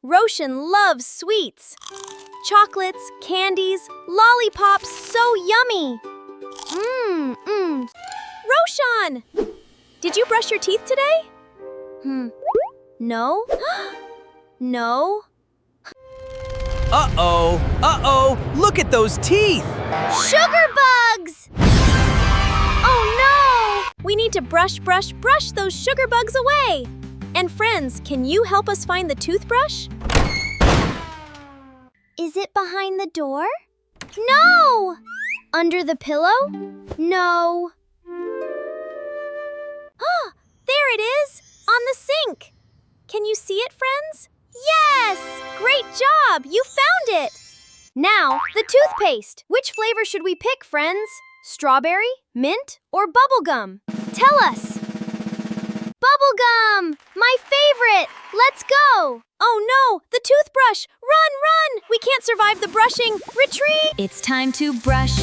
Roshan loves sweets. Chocolates, candies, lollipops, so yummy. Roshan! Did you brush your teeth today? No? No? Uh-oh! Look at those teeth! Sugar bugs! Oh no! We need to brush those sugar bugs away. And friends, can you help us find the toothbrush? Is it behind the door? No! Under the pillow? No. Ah, there it is! On the sink! Can you see it, friends? Yes! Great job! You found it! Now, the toothpaste. Which flavor should we pick, friends? Strawberry, mint, or bubblegum? Tell us! Bubblegum! My favorite! Let's go! Oh no! The toothbrush! Run! We can't survive the brushing! Retreat! It's time to brush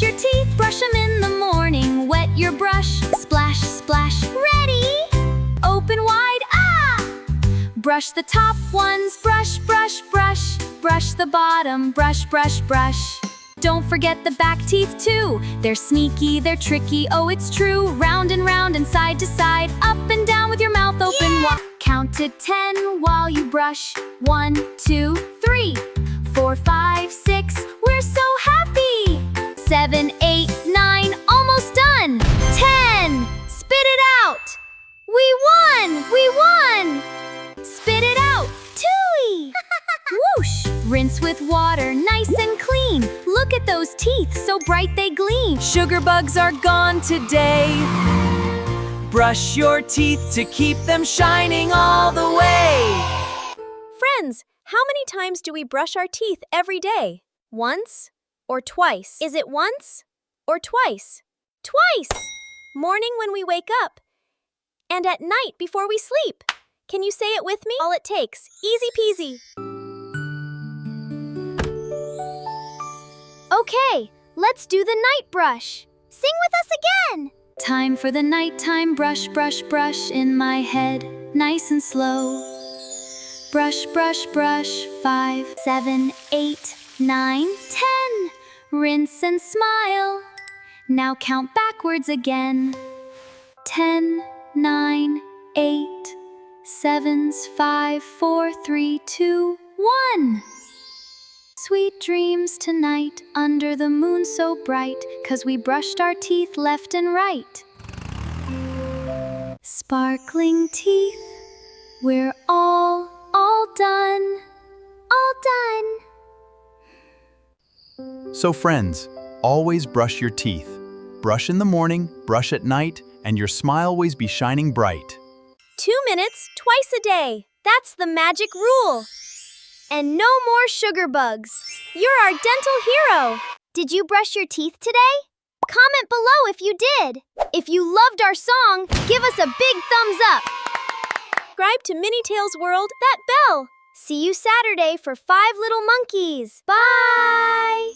your teeth. Brush them in the morning. Wet your brush. Splash, splash. Ready? Open wide. Ah! Brush the top ones. Brush. Brush the bottom. Brush. Don't forget the back teeth too. They're sneaky, they're tricky, oh it's true. Round and side to side, up and down with your mouth open. Yeah! Count to 10 while you brush. 1, 2, 3, 4, 5, 6. We're so happy. 7, 8, 9, almost done. 10. Spit it out. We won. Spit it out. Tooey. Whoosh. Rinse with water, nice and clean. Look at those teeth, so bright they gleam. Sugar bugs are gone today. Brush your teeth to keep them shining all the way. Friends, how many times do we brush our teeth every day? Once or twice? Is it once or twice? Twice! Morning when we wake up, and at night before we sleep. Can you say it with me? All it takes. Easy peasy. Okay, let's do the night brush. Sing with us again. Time for the nighttime brush in my head, nice and slow. Brush. 5, 7, 8, 9, 10. Rinse and smile. Now count backwards again. 10, 9, 8, 7's 5, 4, 3, 2, 1. Sweet dreams tonight under the moon so bright, 'cause we brushed our teeth left and right. Sparkling teeth, we're all done. So friends, always brush your teeth. Brush in the morning, brush at night, and your smile always be shining bright. 2 minutes, twice a day. That's the magic rule. And no more sugar bugs. You're our dental hero. Did you brush your teeth today? Comment below if you did. If you loved our song, give us a big thumbs up. Subscribe to Minnie Tails World, that bell. See you Saturday for 5 Little Monkeys. Bye!